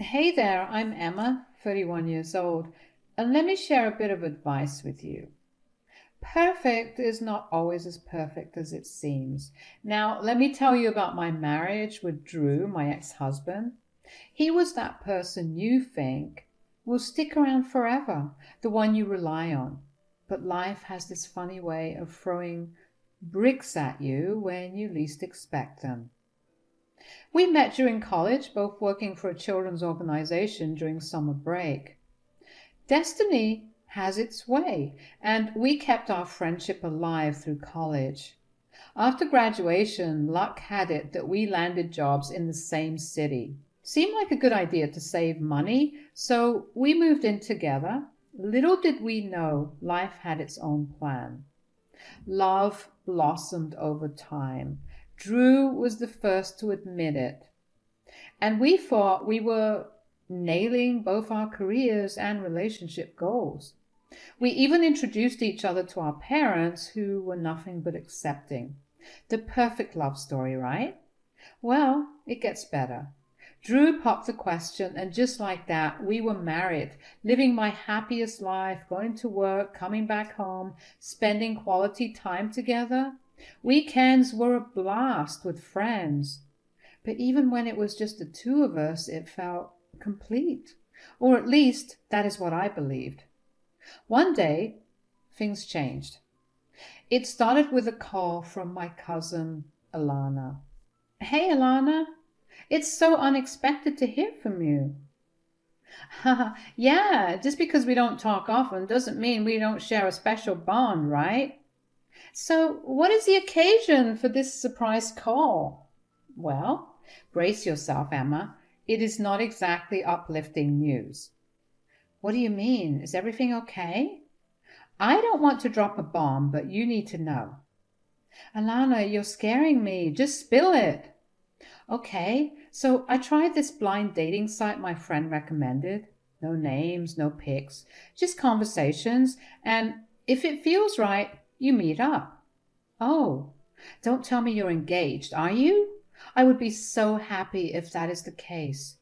Hey there, I'm Emma, 31 years old, and let me share a bit of advice with you. Perfect is not always as perfect as it seems. Now, let me tell you about my marriage with Drew, my ex-husband. He was that person you think will stick around forever, the one you rely on. But life has this funny way of throwing bricks at you when you least expect them. We met during college, both working for a children's organization during summer break. Destiny has its way, and we kept our friendship alive through college. After graduation, luck had it that we landed jobs in the same city. Seemed like a good idea to save money, so we moved in together. Little did we know life had its own plan. Love blossomed over time. Drew was the first to admit it. And we thought we were nailing both our careers and relationship goals. We even introduced each other to our parents, who were nothing but accepting. The perfect love story, right? Well, it gets better. Drew popped the question, and just like that, we were married, living my happiest life, going to work, coming back home, spending quality time together. Weekends were a blast with friends. But even when it was just the two of us, it felt complete. Or at least, that is what I believed. One day, things changed. It started with a call from my cousin, Alana. Hey, Alana, it's so unexpected to hear from you. Yeah, just because we don't talk often doesn't mean we don't share a special bond, right? So, what is the occasion for this surprise call? Well, brace yourself, Emma. It is not exactly uplifting news. What do you mean? Is everything okay? I don't want to drop a bomb, but you need to know. Alana, you're scaring me. Just spill it. Okay, so I tried this blind dating site my friend recommended. No names, no pics, just conversations. And if it feels right, you meet up. Oh, don't tell me you're engaged, are you? I would be so happy if that is the case.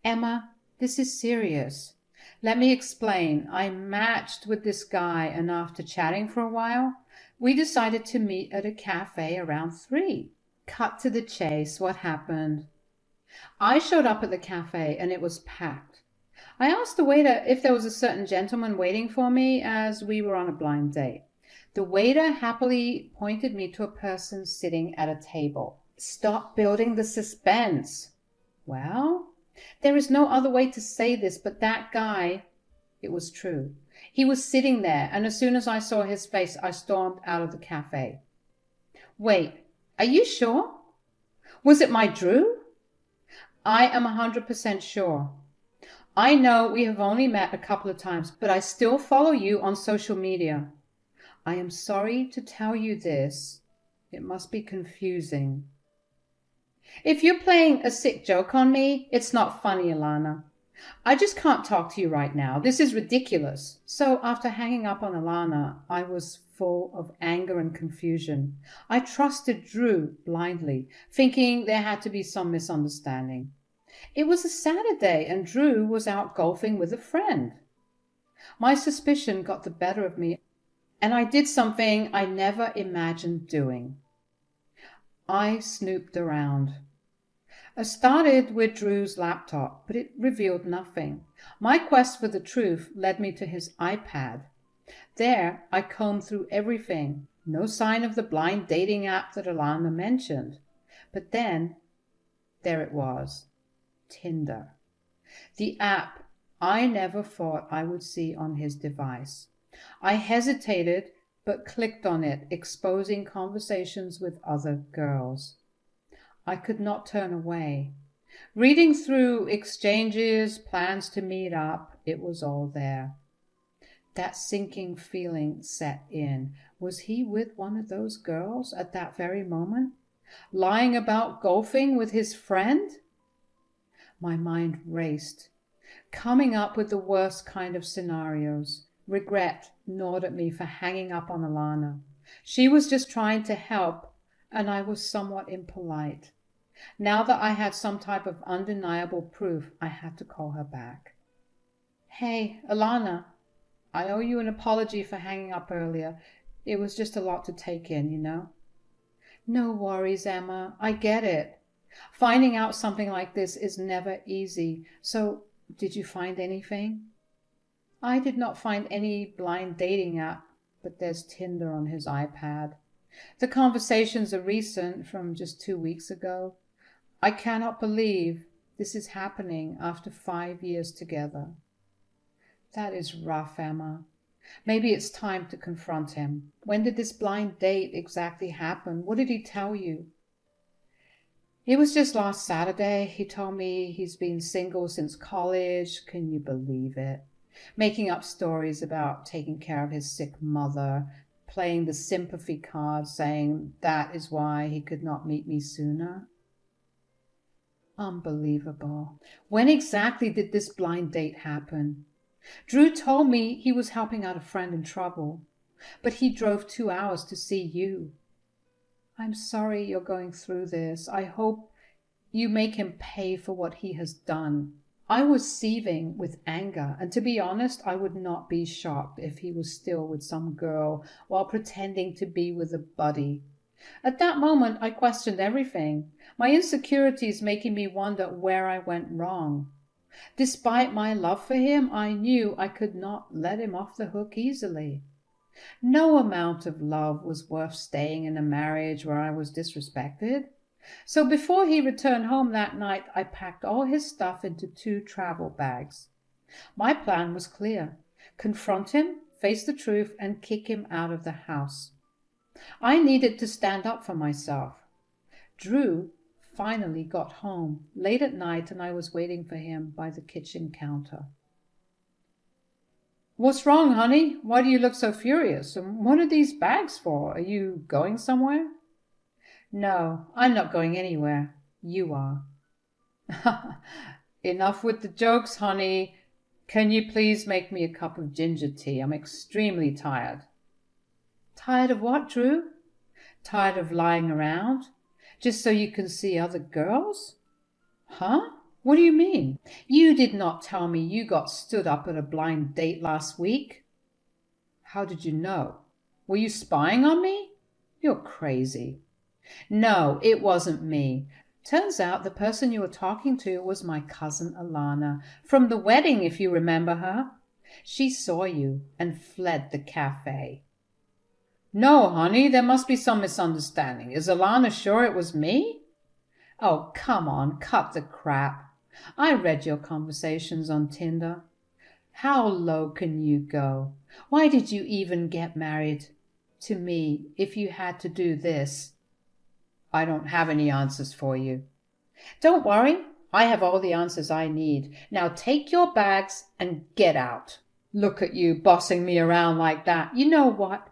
Emma, this is serious. Let me explain. I matched with this guy, and after chatting for a while, we decided to meet at a cafe around 3. Cut to the chase, what happened? I showed up at the cafe and it was packed. I asked the waiter if there was a certain gentleman waiting for me, as we were on a blind date. The waiter happily pointed me to a person sitting at a table. Stop building the suspense. Well, there is no other way to say this, but that guy, it was true. He was sitting there, and as soon as I saw his face, I stormed out of the cafe. Wait, are you sure? Was it my Drew? I am 100% sure. I know we have only met a couple of times, but I still follow you on social media. I am sorry to tell you this. It must be confusing. If you're playing a sick joke on me, it's not funny, Alana. I just can't talk to you right now. This is ridiculous. So after hanging up on Alana, I was full of anger and confusion. I trusted Drew blindly, thinking there had to be some misunderstanding. It was a Saturday and Drew was out golfing with a friend. My suspicion got the better of me, and I did something I never imagined doing. I snooped around. I started with Drew's laptop, but it revealed nothing. My quest for the truth led me to his iPad. There, I combed through everything. No sign of the blind dating app that Alana mentioned. But then, there it was. Tinder. The app I never thought I would see on his device. I hesitated, but clicked on it, exposing conversations with other girls. I could not turn away. Reading through exchanges, plans to meet up, it was all there. That sinking feeling set in. Was he with one of those girls at that very moment? Lying about golfing with his friend? My mind raced, coming up with the worst kind of scenarios. Regret gnawed at me for hanging up on Alana. She was just trying to help, and I was somewhat impolite. Now that I had some type of undeniable proof, I had to call her back. Hey, Alana, I owe you an apology for hanging up earlier. It was just a lot to take in, you know? No worries, Emma. I get it. Finding out something like this is never easy. So, did you find anything? I did not find any blind dating app, but there's Tinder on his iPad. The conversations are recent, from just 2 weeks ago. I cannot believe this is happening after 5 years together. That is rough, Emma. Maybe it's time to confront him. When did this blind date exactly happen? What did he tell you? It was just last Saturday. He told me he's been single since college. Can you believe it? Making up stories about taking care of his sick mother, playing the sympathy card, saying that is why he could not meet me sooner. Unbelievable. When exactly did this blind date happen? Drew told me he was helping out a friend in trouble, but he drove 2 hours to see you. I'm sorry you're going through this. I hope you make him pay for what he has done. I was seething with anger, and to be honest, I would not be shocked if he was still with some girl while pretending to be with a buddy. At that moment, I questioned everything, my insecurities making me wonder where I went wrong. Despite my love for him, I knew I could not let him off the hook easily. No amount of love was worth staying in a marriage where I was disrespected. So before he returned home that night, I packed all his stuff into 2 travel bags. My plan was clear: confront him, face the truth, and kick him out of the house. I needed to stand up for myself. Drew finally got home late at night, and I was waiting for him by the kitchen counter. What's wrong, honey? Why do you look so furious? And what are these bags for? Are you going somewhere? No, I'm not going anywhere. You are. Enough with the jokes, honey. Can you please make me a cup of ginger tea? I'm extremely tired. Tired of what, Drew? Tired of lying around? Just so you can see other girls? Huh? What do you mean? You did not tell me you got stood up at a blind date last week. How did you know? Were you spying on me? You're crazy. No, it wasn't me. Turns out the person you were talking to was my cousin Alana, from the wedding, if you remember her. She saw you and fled the cafe. No, honey, there must be some misunderstanding. Is Alana sure it was me? Oh, come on, cut the crap. I read your conversations on Tinder. How low can you go? Why did you even get married to me if you had to do this? I don't have any answers for you. Don't worry, I have all the answers I need. Now take your bags and get out. Look at you bossing me around like that. You know what?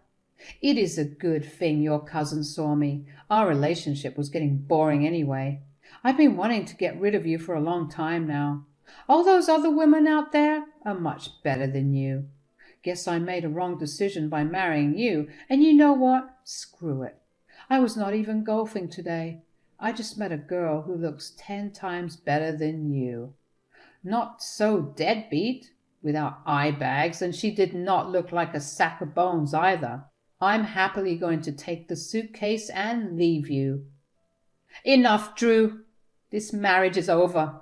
It is a good thing your cousin saw me. Our relationship was getting boring anyway. I've been wanting to get rid of you for a long time now. All those other women out there are much better than you. Guess I made a wrong decision by marrying you, and you know what? Screw it. I was not even golfing today. I just met a girl who looks 10 times better than you. Not so deadbeat, without eye bags, and she did not look like a sack of bones either. I'm happily going to take the suitcase and leave you. Enough, Drew. This marriage is over.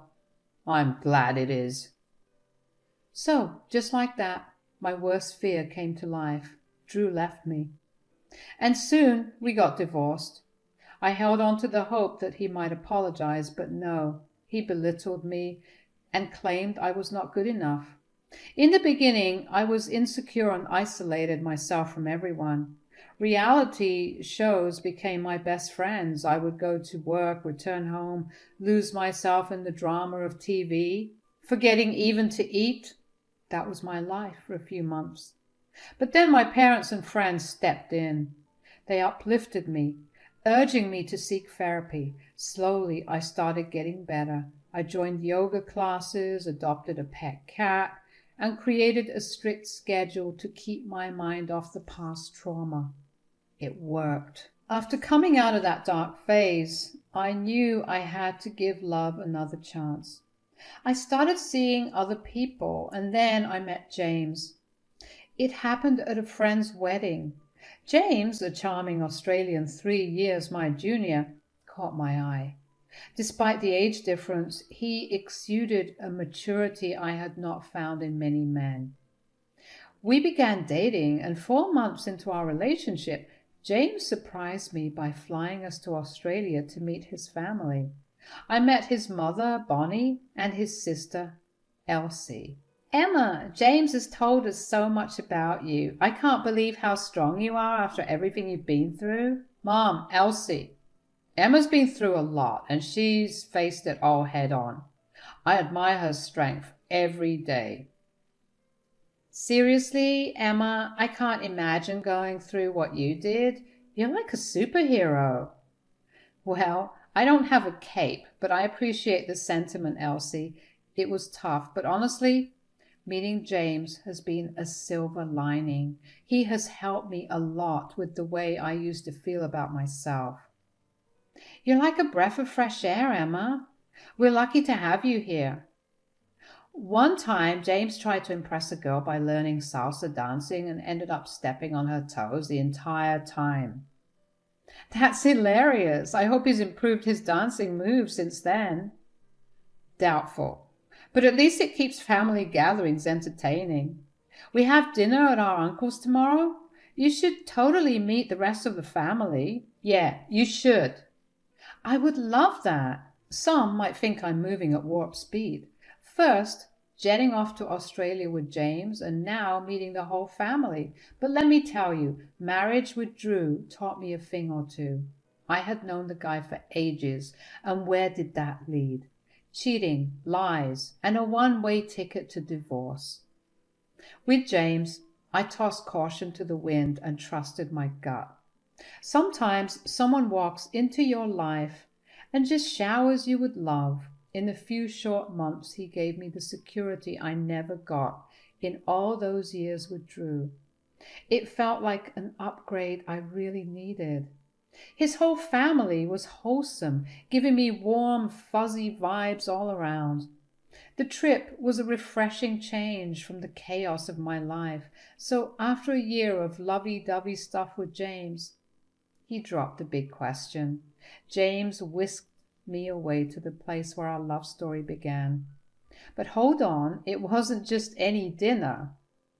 I'm glad it is. So, just like that, my worst fear came to life. Drew left me. And soon we got divorced. I held on to the hope that he might apologize, but no, he belittled me and claimed I was not good enough. In the beginning, I was insecure and isolated myself from everyone. Reality shows became my best friends. I would go to work, return home, lose myself in the drama of TV, forgetting even to eat. That was my life for a few months. But then my parents and friends stepped in. They uplifted me, urging me to seek therapy. Slowly, I started getting better. I joined yoga classes, adopted a pet cat, and created a strict schedule to keep my mind off the past trauma. It worked. After coming out of that dark phase, I knew I had to give love another chance. I started seeing other people, and then I met James. It happened at a friend's wedding. James, a charming Australian 3 years my junior, caught my eye. Despite the age difference, he exuded a maturity I had not found in many men. We began dating, and 4 months into our relationship, James surprised me by flying us to Australia to meet his family. I met his mother, Bonnie, and his sister, Elsie. Emma, James has told us so much about you. I can't believe how strong you are after everything you've been through. Mom, Elsie, Emma's been through a lot, and she's faced it all head on. I admire her strength every day. Seriously, Emma, I can't imagine going through what you did. You're like a superhero. Well, I don't have a cape, but I appreciate the sentiment, Elsie. It was tough, but honestly, meeting James has been a silver lining. He has helped me a lot with the way I used to feel about myself. You're like a breath of fresh air, Emma. We're lucky to have you here. One time, James tried to impress a girl by learning salsa dancing and ended up stepping on her toes the entire time. That's hilarious. I hope he's improved his dancing moves since then. Doubtful. But at least it keeps family gatherings entertaining. We have dinner at our uncle's tomorrow. You should totally meet the rest of the family. Yeah, you should. I would love that. Some might think I'm moving at warp speed. First, jetting off to Australia with James, and now meeting the whole family. But let me tell you, marriage with Drew taught me a thing or two. I had known the guy for ages, and where did that lead? Cheating, lies, and a one-way ticket to divorce. With James, I tossed caution to the wind and trusted my gut. Sometimes someone walks into your life and just showers you with love. In the few short months, he gave me the security I never got in all those years with Drew. It felt like an upgrade I really needed. His whole family was wholesome, giving me warm, fuzzy vibes all around. The trip was a refreshing change from the chaos of my life. So after a year of lovey-dovey stuff with James, he dropped the big question. James whisked me away to the place where our love story began. But hold on, it wasn't just any dinner.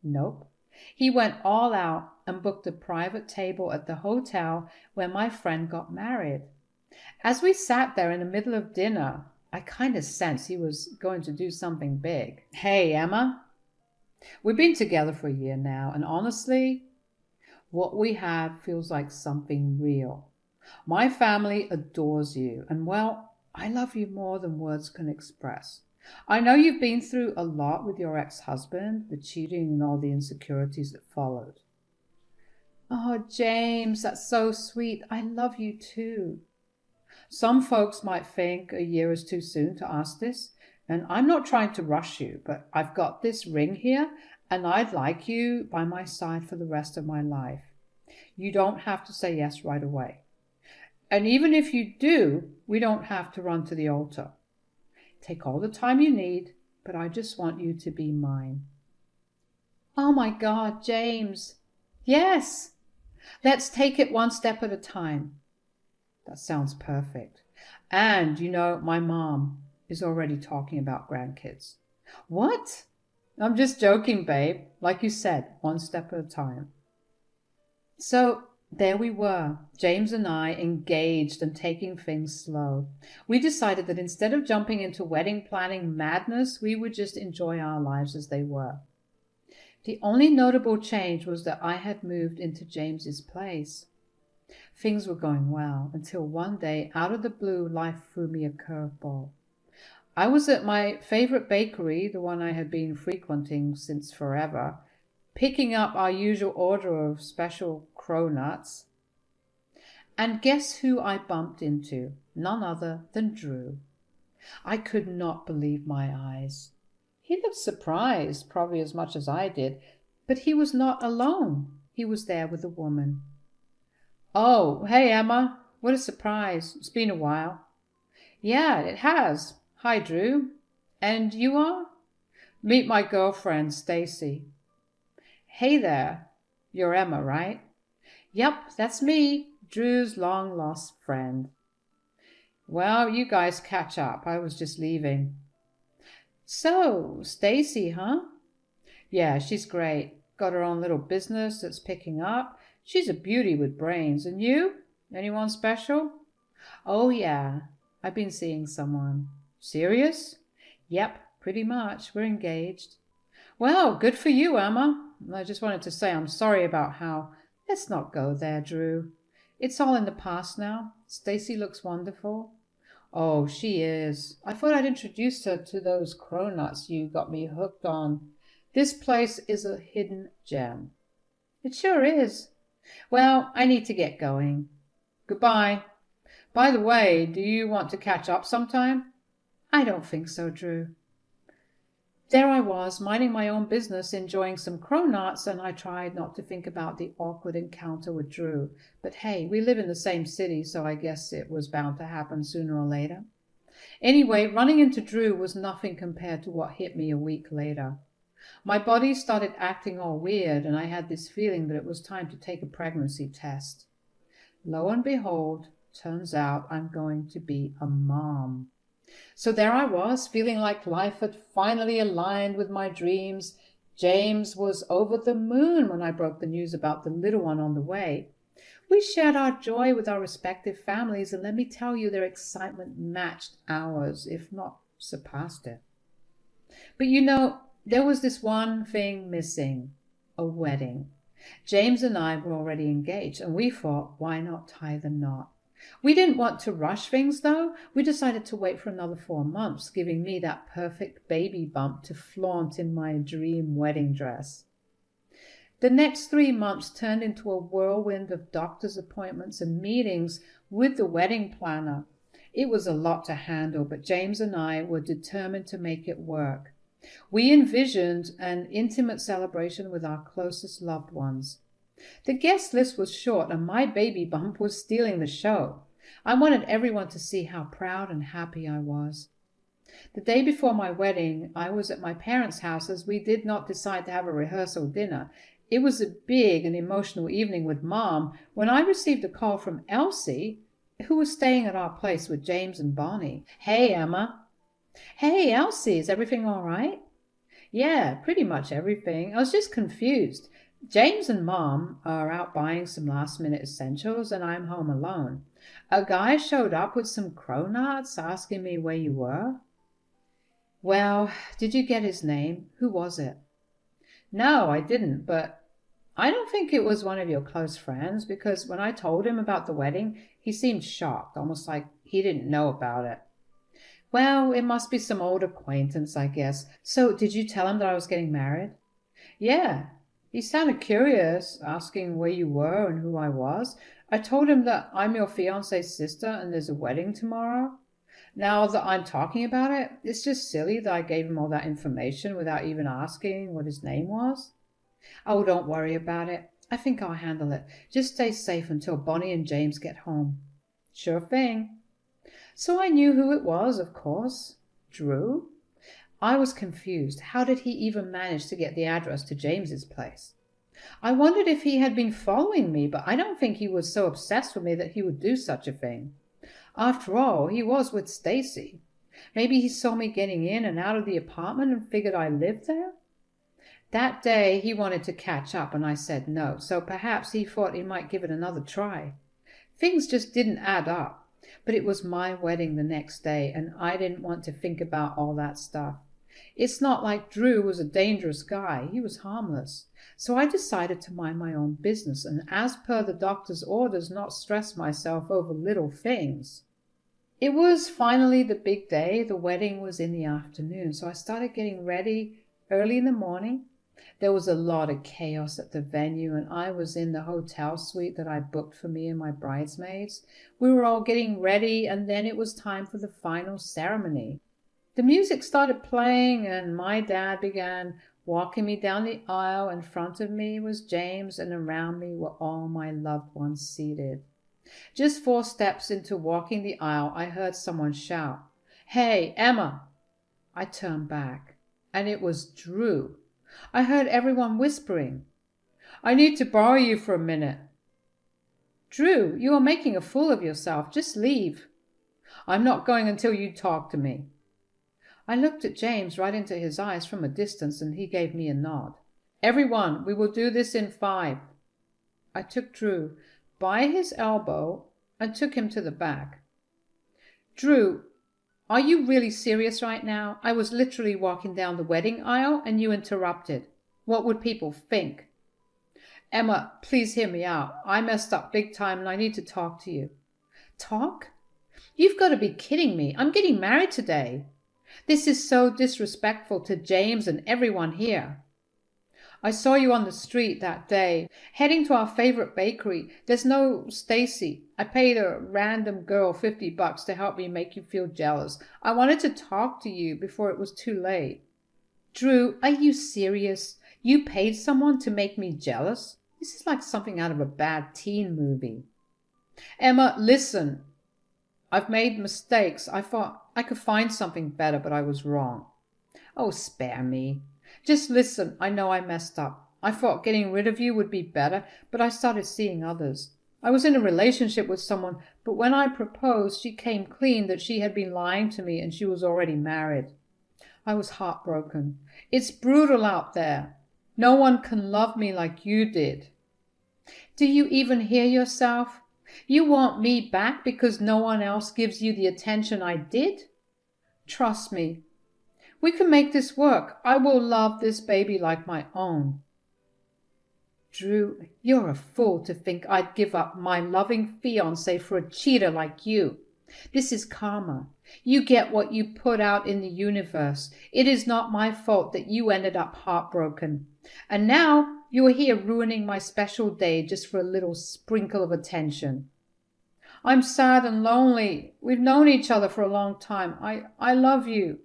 Nope. He went all out and booked a private table at the hotel where my friend got married. As we sat there in the middle of dinner, I kind of sensed he was going to do something big. Hey, Emma, we've been together for a year now, and honestly, what we have feels like something real. My family adores you, and well, I love you more than words can express. I know you've been through a lot with your ex-husband, the cheating and all the insecurities that followed. Oh, James, that's so sweet. I love you too. Some folks might think a year is too soon to ask this, and I'm not trying to rush you, but I've got this ring here, and I'd like you by my side for the rest of my life. You don't have to say yes right away. And even if you do, we don't have to run to the altar. Take all the time you need, but I just want you to be mine. Oh my God, James. Yes. Let's take it one step at a time. That sounds perfect. And, my mom is already talking about grandkids. What? I'm just joking, babe. Like you said, one step at a time. So there we were, James and I, engaged and taking things slow. We decided that instead of jumping into wedding planning madness, we would just enjoy our lives as they were. The only notable change was that I had moved into James's place. Things were going well until one day, out of the blue, life threw me a curveball. I was at my favorite bakery, the one I had been frequenting since forever, picking up our usual order of special cronuts. And guess who I bumped into? None other than Drew. I could not believe my eyes. He looked surprised, probably as much as I did, but he was not alone. He was there with a woman. Oh, hey, Emma. what a surprise. It's been a while. Yeah, it has. Hi, Drew. And you are? Meet my girlfriend, Stacy. Hey there. You're Emma, right? Yep, that's me, Drew's long-lost friend. Well, you guys catch up. I was just leaving. So, Stacy, huh? Yeah, she's great. Got her own little business that's picking up. She's a beauty with brains. And you? Anyone special? Oh, yeah. I've been seeing someone. Serious? Yep, pretty much. We're engaged. Well, good for you, Emma. I just wanted to say I'm sorry about how... Let's not go there, Drew. It's all in the past now. Stacy looks wonderful. Oh, she is. I thought I'd introduced her to those cronuts you got me hooked on. This place is a hidden gem. It sure is. Well, I need to get going. Goodbye. By the way, do you want to catch up sometime? I don't think so, Drew. There I was, minding my own business, enjoying some cronuts, and I tried not to think about the awkward encounter with Drew. But hey, we live in the same city, so I guess it was bound to happen sooner or later. Anyway, running into Drew was nothing compared to what hit me a week later. My body started acting all weird, and I had this feeling that it was time to take a pregnancy test. Lo and behold, turns out I'm going to be a mom. So there I was, feeling like life had finally aligned with my dreams. James was over the moon when I broke the news about the little one on the way. We shared our joy with our respective families, and let me tell you, their excitement matched ours, if not surpassed it. But you know, there was this one thing missing: a wedding. James and I were already engaged, and we thought, why not tie the knot? We didn't want to rush things, though. We decided to wait for another 4 months, giving me that perfect baby bump to flaunt in my dream wedding dress. The next 3 months turned into a whirlwind of doctor's appointments and meetings with the wedding planner. It was a lot to handle, but James and I were determined to make it work. We envisioned an intimate celebration with our closest loved ones. The guest list was short, and my baby bump was stealing the show. I wanted everyone to see how proud and happy I was. The day before my wedding, I was at my parents' house, as we did not decide to have a rehearsal dinner. It was a big and emotional evening with Mom when I received a call from Elsie, who was staying at our place with James and Bonnie. Hey, Emma. Hey, Elsie, is everything all right? Yeah, pretty much everything. I was just confused. James and Mom are out buying some last-minute essentials, and I'm home alone. A guy showed up with some cronuts asking me where you were. Well, did you get his name? Who was it? No, I didn't, but I don't think it was one of your close friends, because when I told him about the wedding, he seemed shocked, almost like he didn't know about it. Well, it must be some old acquaintance, I guess. So, did you tell him that I was getting married? Yeah. He sounded curious, asking where you were and who I was. I told him that I'm your fiancé's sister and there's a wedding tomorrow. Now that I'm talking about it, it's just silly that I gave him all that information without even asking what his name was. Oh, don't worry about it. I think I'll handle it. Just stay safe until Bonnie and James get home. Sure thing. So I knew who it was, of course. Drew? I was confused. How did he even manage to get the address to James's place? I wondered if he had been following me, but I don't think he was so obsessed with me that he would do such a thing. After all, he was with Stacy. Maybe he saw me getting in and out of the apartment and figured I lived there? That day he wanted to catch up, and I said no, so perhaps he thought he might give it another try. Things just didn't add up, but it was my wedding the next day, and I didn't want to think about all that stuff. It's not like Drew was a dangerous guy. He was harmless. So I decided to mind my own business and, as per the doctor's orders, not stress myself over little things. It was finally the big day. The wedding was in the afternoon, so I started getting ready early in the morning. There was a lot of chaos at the venue, and I was in the hotel suite that I booked for me and my bridesmaids. We were all getting ready, and then it was time for the final ceremony. The music started playing, and my dad began walking me down the aisle. In front of me was James, and around me were all my loved ones seated. Just 4 steps into walking the aisle, I heard someone shout, "Hey, Emma!" I turned back, and it was Drew. I heard everyone whispering, "I need to borrow you for a minute." "Drew, you are making a fool of yourself. Just leave." "I'm not going until you talk to me." I looked at James right into his eyes from a distance, and he gave me a nod. "Everyone, we will do this in 5. I took Drew by his elbow and took him to the back. "Drew, are you really serious right now? I was literally walking down the wedding aisle and you interrupted. What would people think?" "Emma, please hear me out. I messed up big time and I need to talk to you." "Talk? You've got to be kidding me. I'm getting married today. This is so disrespectful to James and everyone here. I saw you on the street that day, heading to our favorite bakery. There's no Stacy. I paid a random girl $50 to help me make you feel jealous. I wanted to talk to you before it was too late." "Drew, are you serious? You paid someone to make me jealous? This is like something out of a bad teen movie." "Emma, listen. I've made mistakes. I thought I could find something better, but I was wrong." "Oh, spare me. Just listen, I know I messed up. I thought getting rid of you would be better, but I started seeing others. I was in a relationship with someone, but when I proposed, she came clean that she had been lying to me and she was already married. I was heartbroken. It's brutal out there. No one can love me like you did." "Do you even hear yourself? You want me back because no one else gives you the attention I did? Trust me. We can make this work. I will love this baby like my own." "Drew, you're a fool to think I'd give up my loving fiancé for a cheater like you. This is karma. You get what you put out in the universe. It is not my fault that you ended up heartbroken. And now you are here ruining my special day just for a little sprinkle of attention. I'm sad and lonely. We've known each other for a long time. I love you.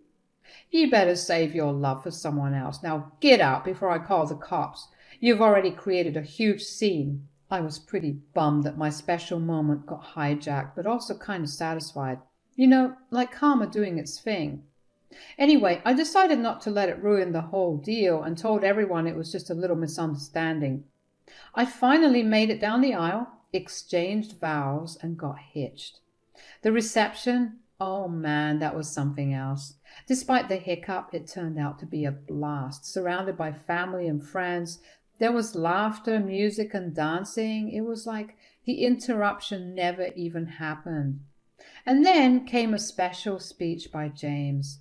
You better save your love for someone else. Now get out before I call the cops. You've already created a huge scene." I was pretty bummed that my special moment got hijacked, but also kind of satisfied. You know, like karma doing its thing. Anyway, I decided not to let it ruin the whole deal and told everyone it was just a little misunderstanding. I finally made it down the aisle, exchanged vows, and got hitched. The reception, oh man, that was something else. Despite the hiccup, it turned out to be a blast. Surrounded by family and friends, there was laughter, music, and dancing. It was like the interruption never even happened. And then came a special speech by James.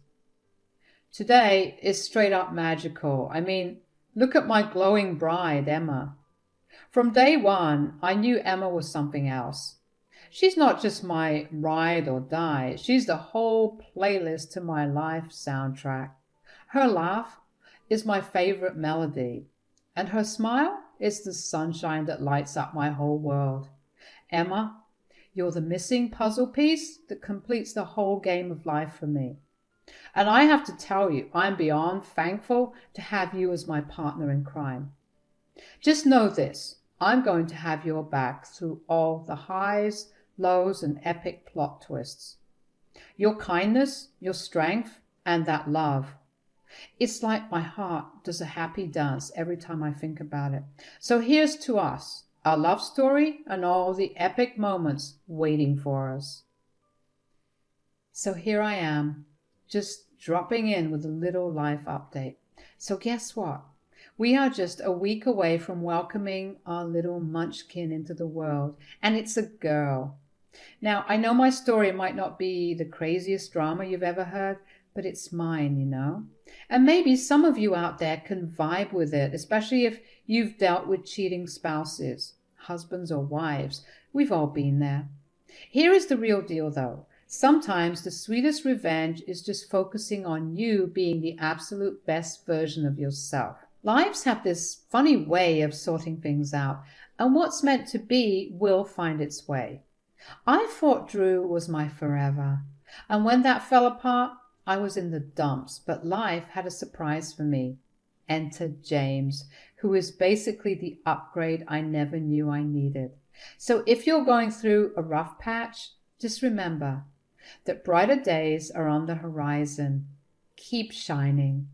"Today is straight up magical. I mean, look at my glowing bride, Emma. From day one, I knew Emma was something else. She's not just my ride or die. She's the whole playlist to my life soundtrack. Her laugh is my favorite melody, and her smile is the sunshine that lights up my whole world. Emma, you're the missing puzzle piece that completes the whole game of life for me. And I have to tell you, I'm beyond thankful to have you as my partner in crime. Just know this, I'm going to have your back through all the highs, lows, and epic plot twists. Your kindness, your strength, and that love. It's like my heart does a happy dance every time I think about it. So here's to us, our love story, and all the epic moments waiting for us." So here I am, just dropping in with a little life update. So guess what? We are just a week away from welcoming our little munchkin into the world, and it's a girl. Now, I know my story might not be the craziest drama you've ever heard, but it's mine, you know. And maybe some of you out there can vibe with it, especially if you've dealt with cheating spouses, husbands or wives. We've all been there. Here is the real deal, though. Sometimes the sweetest revenge is just focusing on you being the absolute best version of yourself. Lives have this funny way of sorting things out, and what's meant to be will find its way. I thought Drew was my forever, and when that fell apart, I was in the dumps, but life had a surprise for me. Enter James, who is basically the upgrade I never knew I needed. So if you're going through a rough patch, just remember that brighter days are on the horizon. Keep shining.